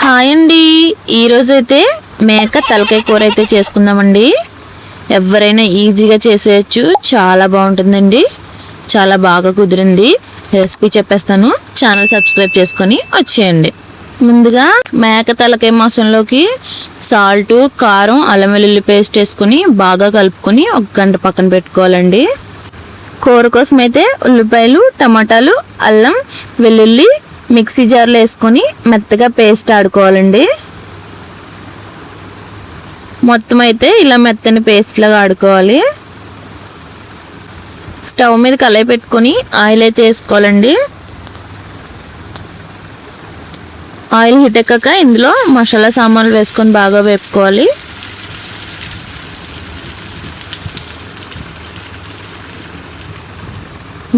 Hi అండి, ఈరోజైతే మేక తలకాయ కూర అయితే చేసుకుందామండి. ఎవరైనా ఈజీగా చేసేయచ్చు, చాలా బాగుంటుందండి. చాలా బాగా కుదిరింది. రెసిపీ చెప్పేస్తాను, ఛానల్ సబ్స్క్రైబ్ చేసుకొని వచ్చేయండి. ముందుగా మేక తలకాయ మాంసంలోకి సాల్ట్, కారం, అల్లం వెల్లుల్లి పేస్ట్ వేసుకుని బాగా కలుపుకొని 1 గంట పక్కన పెట్టుకోవాలండి. కూర కోసం అయితే ఉల్లిపాయలు, టమాటాలు, అల్లం వెల్లుల్లి మిక్సీ జార్లో వేసుకొని మెత్తగా పేస్ట్ ఆడుకోవాలండి. మొత్తం అయితే ఇలా మెత్తని పేస్ట్ లాగా ఆడుకోవాలి. స్టవ్ మీద కళాయి పెట్టుకొని ఆయిల్ అయితే వేసుకోవాలండి. ఆయిల్ హీట్ ఎక్కాక ఇందులో మసాలా సామాన్లు వేసుకొని బాగా వేపుకోవాలి.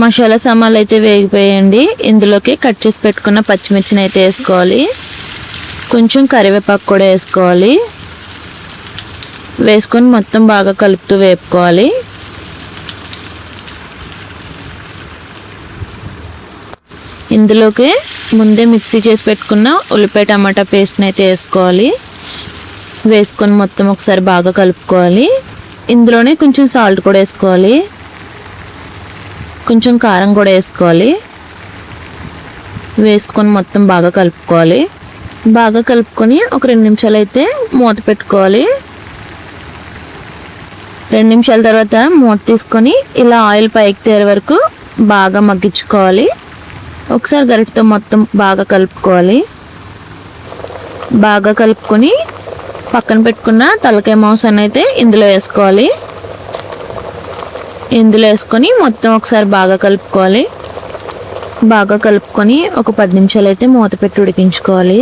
మసాలా సామాన్లు అయితే వేగిపోయాయండి. ఇందులోకి కట్ చేసి పెట్టుకున్న పచ్చిమిర్చిని అయితే వేసుకోవాలి. కొంచెం కరివేపాకు కూడా వేసుకోవాలి. వేసుకొని మొత్తం బాగా కలుపుతూ వేపుకోవాలి. ఇందులోకి ముందే మిక్సీ చేసి పెట్టుకున్న ఉల్లిపాయ టమాటా పేస్ట్ని అయితే వేసుకోవాలి. వేసుకొని మొత్తం ఒకసారి బాగా కలుపుకోవాలి. ఇందులోనే కొంచెం సాల్ట్ కూడా వేసుకోవాలి. కొంచెం కారం కూడా వేసుకోవాలి. వేసుకొని మొత్తం బాగా కలుపుకోవాలి. బాగా కలుపుకొని ఒక 2 నిమిషాలు అయితే మూత పెట్టుకోవాలి. 2 నిమిషాల తర్వాత మూత తీసుకొని ఇలా ఆయిల్ పైకి తేరే వరకు బాగా మగ్గించుకోవాలి. ఒకసారి గరిటెతో మొత్తం బాగా కలుపుకోవాలి. బాగా కలుపుకొని పక్కన పెట్టుకున్న తలకాయ మాంసాన్ని అయితే ఇందులో వేసుకోవాలి. ఇందులో వేసుకొని మొత్తం ఒకసారి బాగా కలుపుకోవాలి. బాగా కలుపుకొని ఒక 10 నిమిషాలు అయితే మూత పెట్టి ఉడికించుకోవాలి.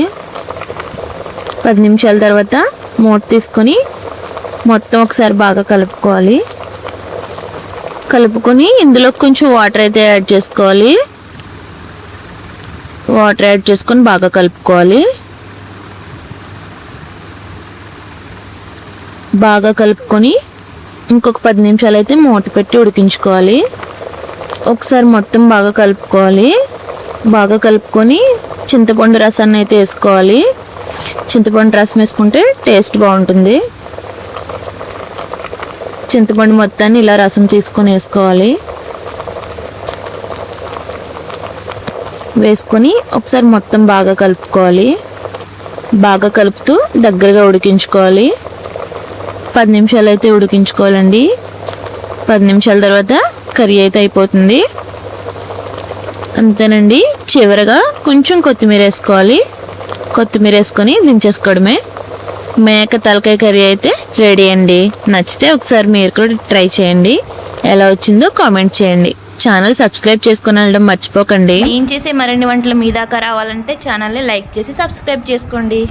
10 నిమిషాల తర్వాత మూత తీసుకొని మొత్తం ఒకసారి బాగా కలుపుకోవాలి. కలుపుకొని ఇందులో కొంచెం వాటర్ అయితే యాడ్ చేసుకోవాలి. వాటర్ యాడ్ చేసుకొని బాగా కలుపుకోవాలి. బాగా కలుపుకొని ఇంకొక 10 నిమిషాలు అయితే మూత పెట్టి ఉడికించుకోవాలి. ఒకసారి మొత్తం బాగా కలుపుకోవాలి. బాగా కలుపుకొని చింతపండు రసాన్ని అయితే వేసుకోవాలి. చింతపండు రసం వేసుకుంటే టేస్ట్ బాగుంటుంది. చింతపండు మొత్తాన్ని ఇలా రసం తీసుకొని వేసుకోవాలి. వేసుకొని ఒకసారి మొత్తం బాగా కలుపుకోవాలి. బాగా కలుపుతూ దగ్గరగా ఉడికించుకోవాలి. 10 నిమిషాలు అయితే ఉడికించుకోవాలండి. 10 నిమిషాల తర్వాత కర్రీ అయితే అయిపోతుంది. అంతేనండి. చివరగా కొంచెం కొత్తిమీర వేసుకోవాలి. కొత్తిమీర వేసుకొని దించేసుకోవడమే. మేక తలకాయ కర్రీ అయితే రెడీ అండి. నచ్చితే ఒకసారి మీరు కూడా ట్రై చేయండి. ఎలా వచ్చిందో కామెంట్ చేయండి. ఛానల్ సబ్స్క్రైబ్ చేసుకొని వెళ్ళడం మర్చిపోకండి. నేను చేసే మరిన్ని వంటలు మీ దాకా రావాలంటే ఛానల్ని లైక్ చేసి సబ్స్క్రైబ్ చేసుకోండి.